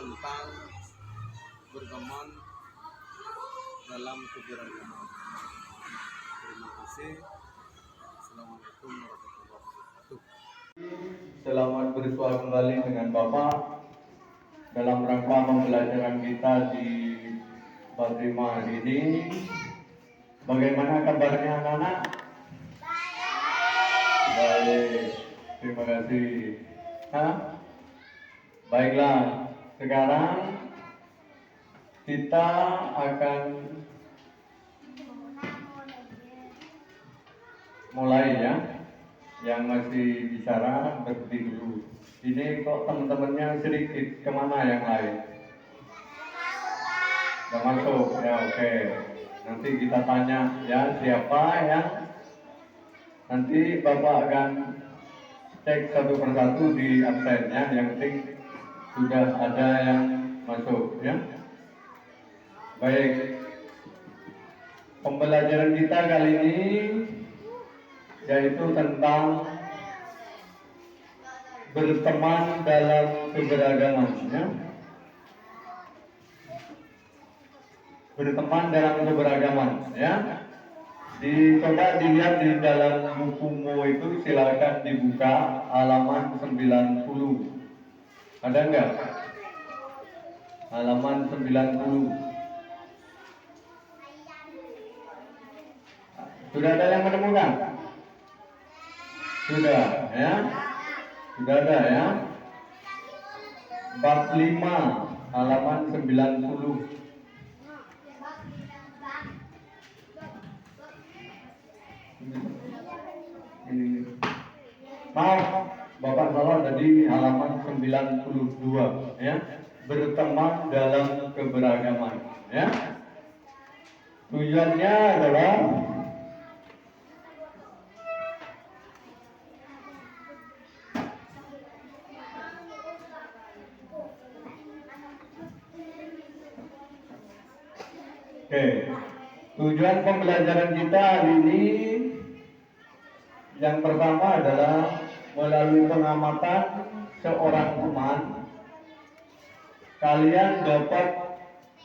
tentang berteman dalam keberagaman. Terima kasih. Assalamualaikum warahmatullahi wabarakatuh. Selamat bersua kembali dengan Bapak dalam rangka pembelajaran kita di Fatimah hari ini. Bagaimana kabarnya anak-anak? Baik, terima kasih. Baiklah, sekarang kita akan mulai ya. Yang masih bicara berhenti dulu. Ini kok teman-temannya sedikit, kemana yang lain? Gak masuk, ya oke. Nanti kita tanya ya siapa yang nanti Bapak akan cek satu persatu di absennya. Yang penting sudah ada yang masuk ya. Baik, pembelajaran kita kali ini yaitu tentang berteman dalam keberagaman ya. Berteman dalam keberagaman ya. Coba dilihat di dalam bukumu itu, silakan dibuka halaman 90. Ada enggak? Halaman 90. Sudah ada yang menemukan? Sudah ya. Sudah ada ya. Bab 5 halaman 90. Ini. Maaf, Bapak salah tadi halaman 92 ya. Berteman dalam keberagaman ya. Tujuannya adalah tujuan pembelajaran kita hari ini yang pertama adalah melalui pengamatan seorang teman, kalian dapat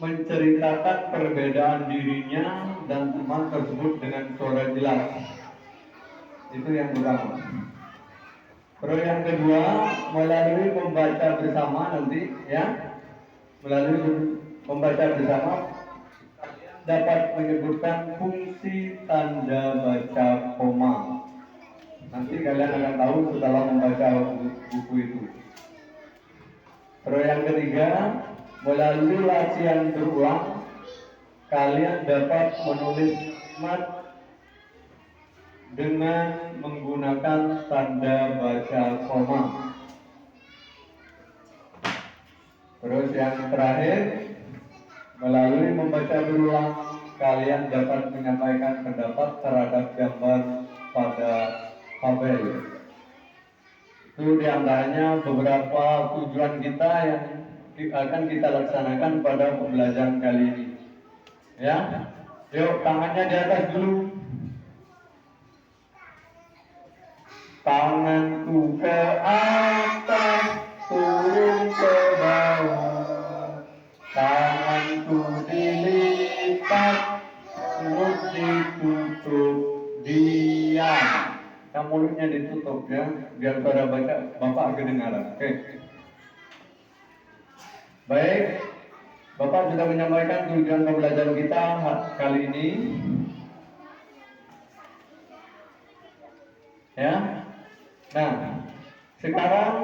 menceritakan perbedaan dirinya dan teman tersebut dengan suara jelas. Itu yang pertama. Terus yang kedua, melalui membaca bersama nanti ya, melalui membaca bersama dapat menyebutkan fungsi tanda baca koma. Nanti kalian akan tahu setelah membaca buku itu. Terus yang ketiga, melalui latihan berulang, kalian dapat menulis mat dengan menggunakan tanda baca koma. Terus yang terakhir, melalui membaca berulang, kalian dapat menyampaikan pendapat terhadap gambar pada tabel. Itu diantaranya beberapa tujuan kita yang akan kita laksanakan pada pembelajaran kali ini. Ya, yuk tangannya di atas dulu. Tanganku ke atas, turun ke bawah. Tanganku dilipat, mulut ditutup, diam. Yang mulutnya ditutup ya, biar saudara baca Bapak kedengaran. Oke. Baik, Bapak sudah menyampaikan tujuan pembelajaran kita kali ini. Ya. Nah, sekarang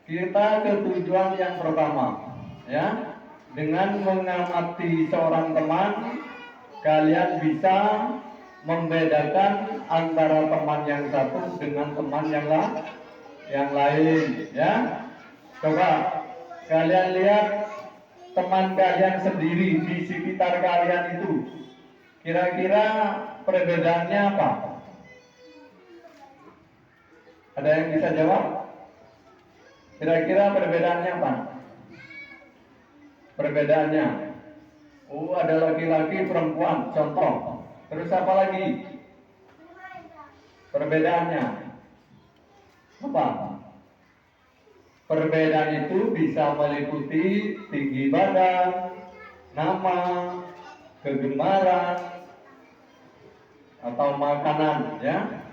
kita ke tujuan yang pertama, ya. Dengan mengamati seorang teman, kalian bisa membedakan antara teman yang satu dengan teman yang lain, ya. Coba kalian lihat teman kalian sendiri di sekitar kalian itu, kira-kira perbedaannya apa? Ada yang bisa jawab? Kira-kira perbedaannya apa? Perbedaannya, ada laki-laki, perempuan, contoh. Terus apa lagi? Perbedaannya apa? Perbedaan itu bisa meliputi tinggi badan, nama, kegemaran, atau makanan, ya.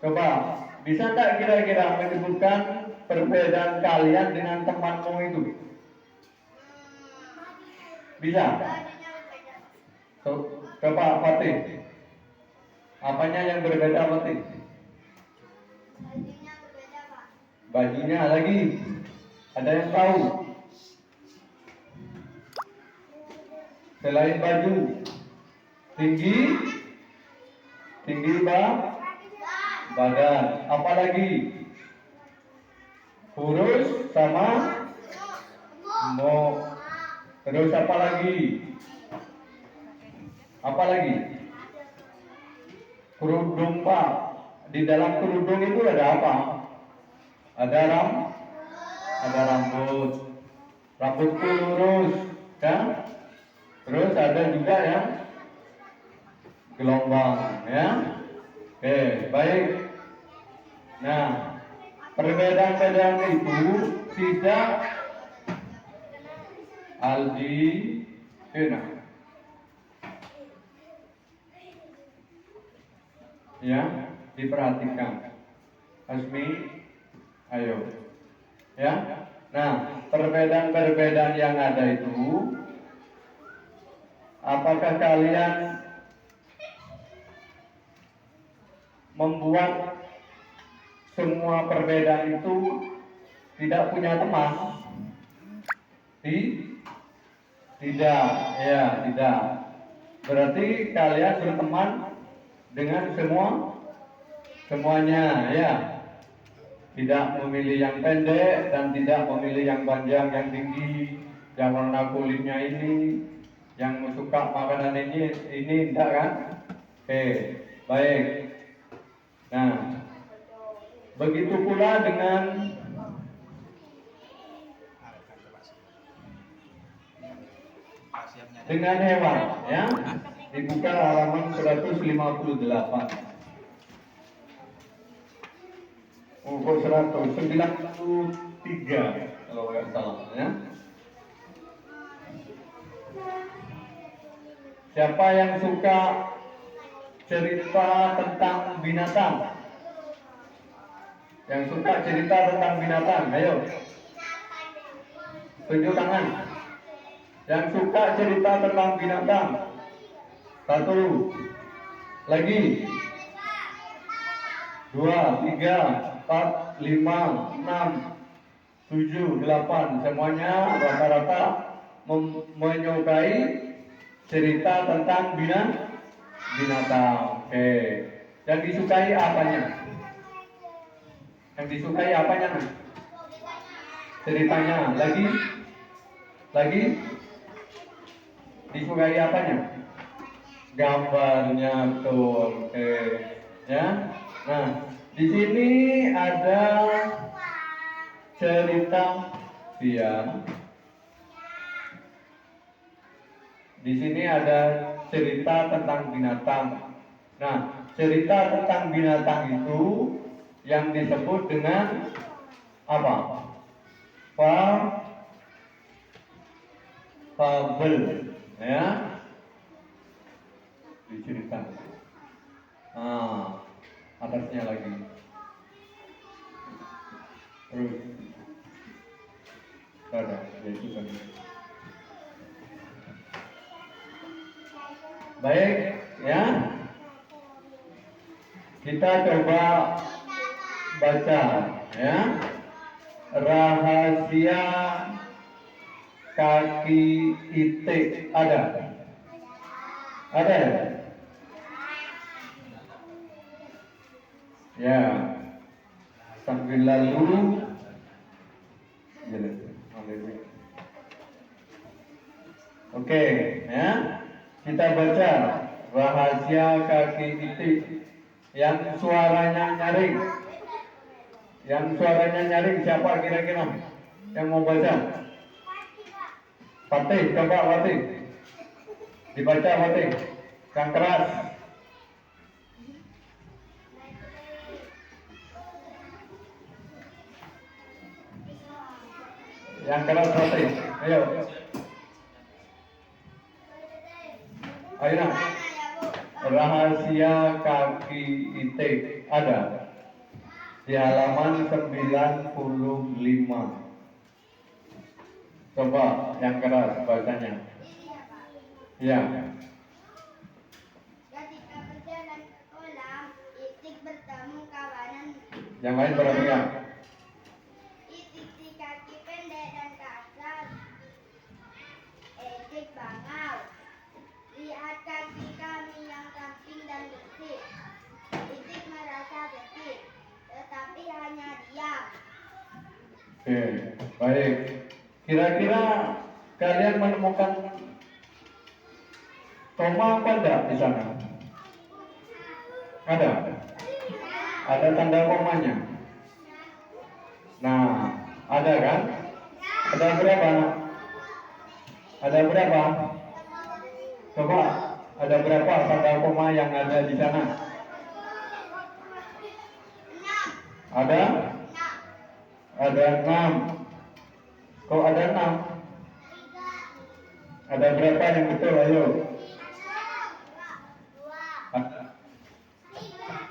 Coba, bisa tak kira-kira menyebutkan perbedaan kalian dengan temanmu itu? Bisa? Coba Fatih, apanya yang berbeda Fatih? Bajunya lagi. Ada yang tahu? Selain baju, tinggi badan. Apalagi? Kurus sama gemuk. Terus apa lagi? Apa lagi? Kerudung Pak. Di dalam kerudung itu ada apa? Ada rambut. Rambutku lurus, kan? Terus ada juga yang gelombang, ya. Oke, baik. Nah, perbedaan-perbedaan itu tidak Aldi, ya, diperhatikan. Asmi, ayo, ya. Nah, perbedaan-perbedaan yang ada itu, apakah kalian membuat semua perbedaan itu tidak punya teman? Tidak, ya, tidak. Berarti kalian berteman dengan semuanya, ya. Tidak memilih yang pendek dan tidak memilih yang panjang, yang tinggi, yang warna kulitnya ini, yang suka makanan ini tidak kan? Oke, baik. Nah, begitu pula dengan hewan, ya. Dibuka halaman 158. Kok 193 kalau nggak salah, ya. Siapa yang suka cerita tentang binatang? Yang suka cerita tentang binatang, ayo. Tunjuk tangan. Yang suka cerita tentang binatang. 1. Lagi. 2, 3, 4, 5, 6, 7, 8. Semuanya rata-rata menyukai cerita tentang binatang. Oke. Yang disukai apanya? Yang disukai apanya? Ceritanya. Lagi? Disukai apanya? Gambarnya tuh. Oke. Ya. Nah, di sini ada cerita Fian. Di sini ada cerita tentang binatang. Nah, cerita tentang binatang itu yang disebut dengan apa? Fabel, ya. Diceritakan. Atasnya lagi. Terus ada, yaitu kan. Baik, ya. Kita coba baca, ya. Rahasia kaki itik ada? Ya, sambil lalu oke, ya. Kita baca rahasia kaki itik yang suaranya nyaring. Yang suaranya nyaring siapa kira-kira yang mau baca? Fatih, coba Fatih. Dibaca Fatih. Yang keras. Yang keras berarti. Ayo. Ayo nak. Rahasia kaki itik ada di halaman 95. Coba yang keras bacanya. Ya. Ketika berjalan ke kolam, itik bertemu kawanan. Yang lain perhatikan. Itik si kaki pendek dan kasar. Itik bangau. Lihat kaki kami yang ramping dan bersih. Itik merasa bersih, tetapi hanya diam. Oke, baik. Kira-kira kalian menemukan koma apa enggak di sana? Ada? Ada tanda komanya? Nah, ada kan? Ada berapa? Ada berapa? Coba, ada berapa tanda koma yang ada di sana? Ada? Ada 6. Kok ada 6? Ada berapa yang betul? Ayo.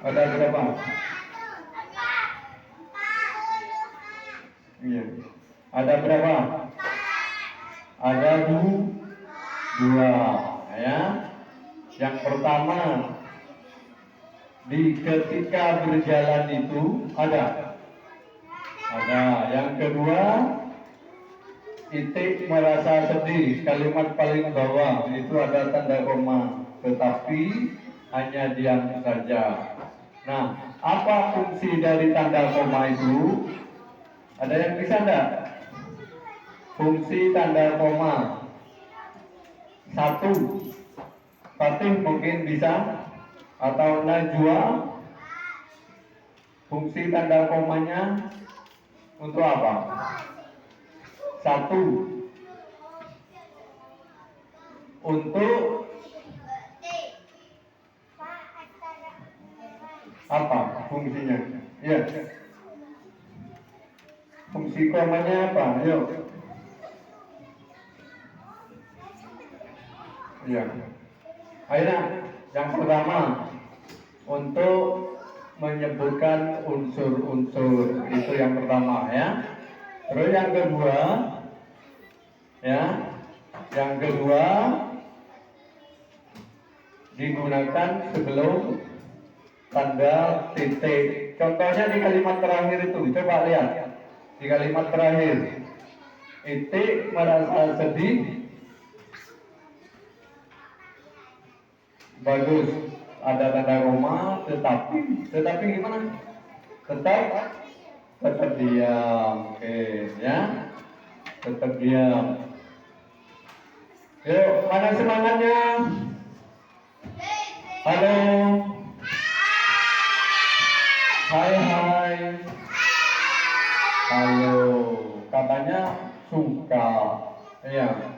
Ada berapa? Iya. Ada berapa? Ada 2. Ya. Yang pertama, di ketika berjalan itu ada. Yang kedua, itik merasa sedih. Kalimat paling bawah itu ada tanda koma, tetapi hanya diam saja. Nah, apa fungsi dari tanda koma itu? Ada yang bisa enggak? Fungsi tanda koma. 1. Fatih mungkin bisa, atau Najwa. Fungsi tanda komanya untuk apa? 1. Untuk apa fungsinya? Ya. Fungsi komanya apa? Ayo. Ya. Ayo, yang pertama untuk menyebutkan unsur-unsur, itu yang pertama ya. Terus yang kedua, ya, yang kedua digunakan sebelum tanda titik. Contohnya di kalimat terakhir itu, coba lihat di kalimat terakhir. Itik merasa sedih. Bagus, ada tanda koma, tetapi gimana? Tetap diam. Oke, ya. Tetap diam. Yuk, mana semangatnya? Halo. Hai. Halo. Katanya suka. Iya.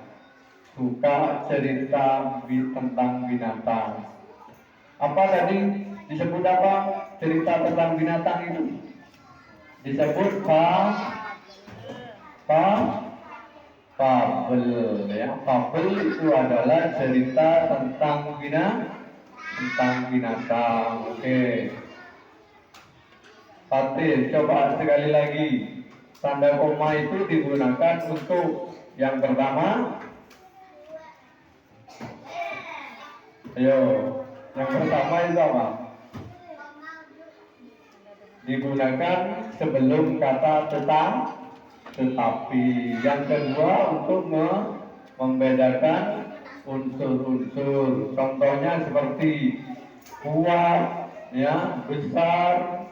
Suka cerita tentang binatang. Apa tadi disebut apa? Cerita tentang binatang itu disebut fabel ya. Fabel itu adalah cerita tentang binatang. Oke. Fatih, coba sekali lagi. Tanda koma itu digunakan untuk yang pertama. Ayo, yang pertama itu apa? Digunakan sebelum kata tetapi. Yang kedua untuk membedakan unsur-unsur. Contohnya seperti kuat, ya, besar,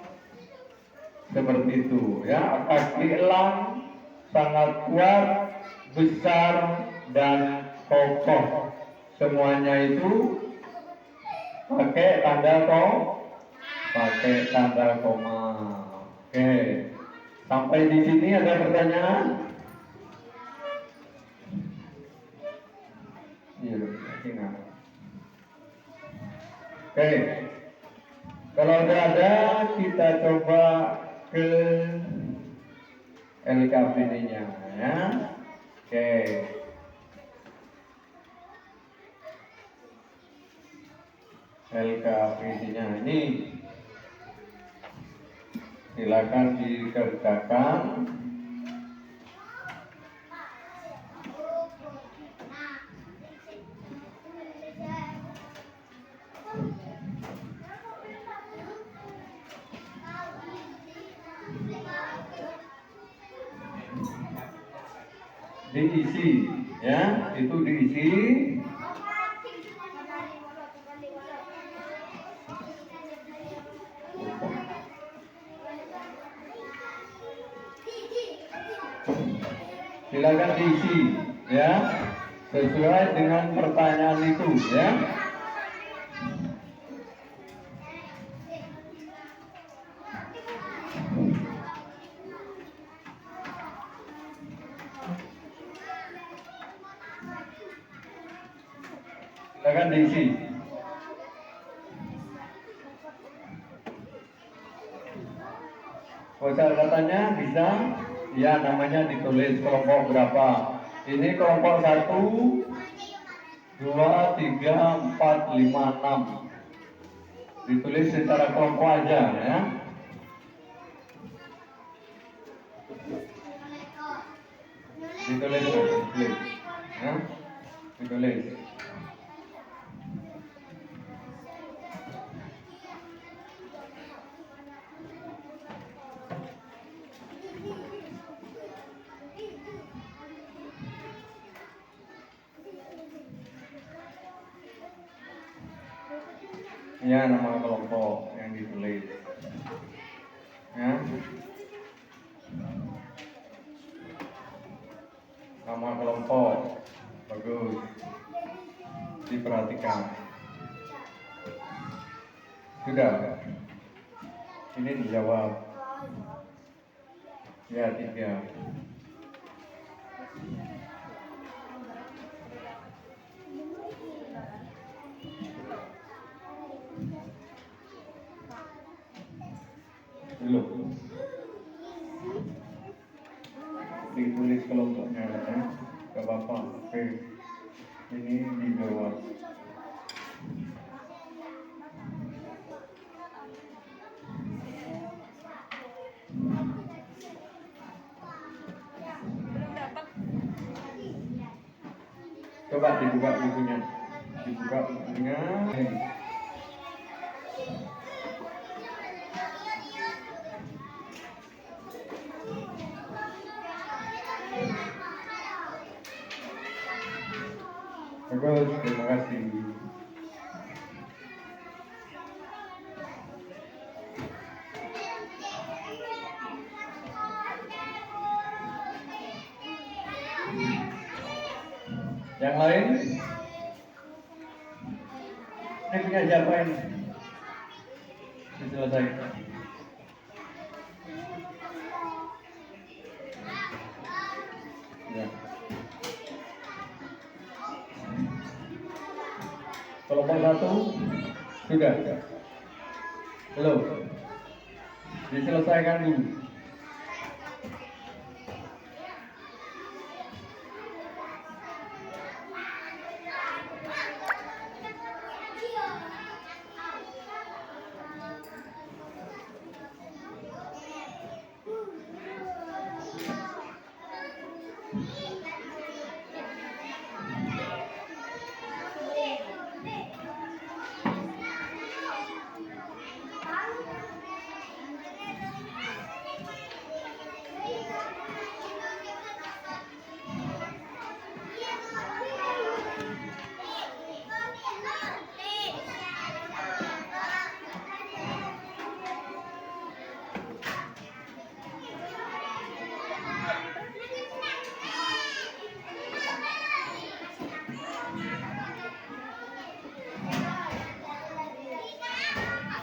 seperti itu, ya. Kaki elang sangat kuat, besar, dan kokoh. Semuanya itu pakai tanda koma. Oke. Sampai di sini ada pertanyaan? Iya, ingat. Oke. Kalau sudah ada, kita coba ke LKPD-nya. ya. Oke. LKPD-nya ini silakan dikerjakan. Diisi, ya, itu diisi. Silakan diisi, ya, sesuai dengan pertanyaan itu, ya. Silakan diisi. Katanya bisa, ya, namanya ditulis kelompok berapa. Ini kelompok 1, 2, 3, 4, 5, 6. Ditulis secara kelompok aja, ya. Ditulis, ya. Ditulis. Ya, nama kelompok yang ditulis, ya. Nama kelompok bagus, diperhatikan. Sudah, ini dijawab. Ya, 3. Belum. Ditulis kelompoknya, ya. Gak apa-apa. Oke. Ini dijawab. Coba dibuka bukunya. Dibuka bukunya. Bagus, terima kasih. Yang lain? Ini punya siapa ini? Selesai. Ya. Kelompok 1 sudah? Belum? Diselesaikan dulu.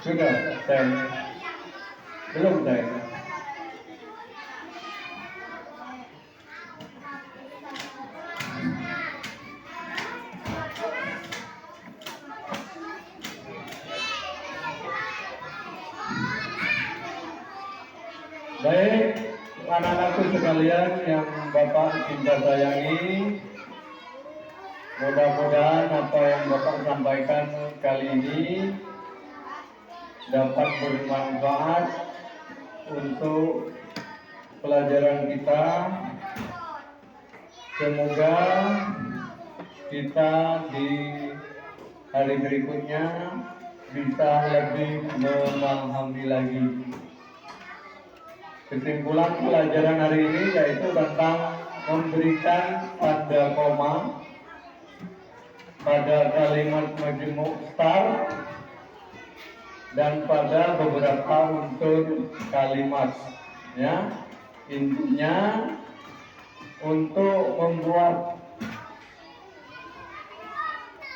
Sudah, saya belum saya. Baik, anak-anakku sekalian yang Bapak cinta sayangi, mudah-mudahan apa yang Bapak sampaikan kali ini dapat bermanfaat untuk pelajaran kita. Semoga kita di hari berikutnya bisa lebih memahami lagi. Kesimpulan pelajaran hari ini yaitu tentang memberikan tanda koma pada kalimat majemuk start dan pada beberapa unsur kalimat. Ya, intinya untuk membuat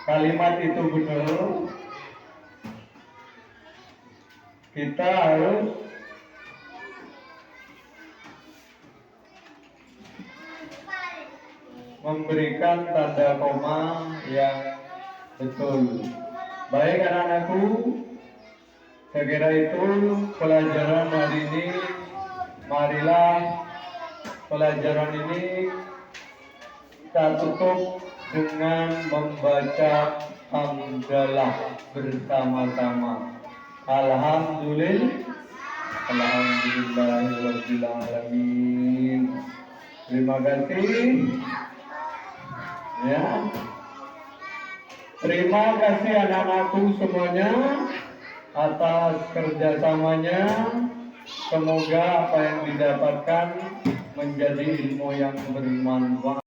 kalimat itu benar, kita harus memberikan tanda koma yang betul. Baik anak-anakku, saya kira itu pelajaran hari ini. Marilah pelajaran ini kita tutup dengan membaca hamdalah bersama-sama. Alhamdulillahirrahmanirrahim. Terima kasih. Ya. Terima kasih anak-anakku semuanya atas kerjasamanya. Semoga apa yang didapatkan menjadi ilmu yang bermanfaat.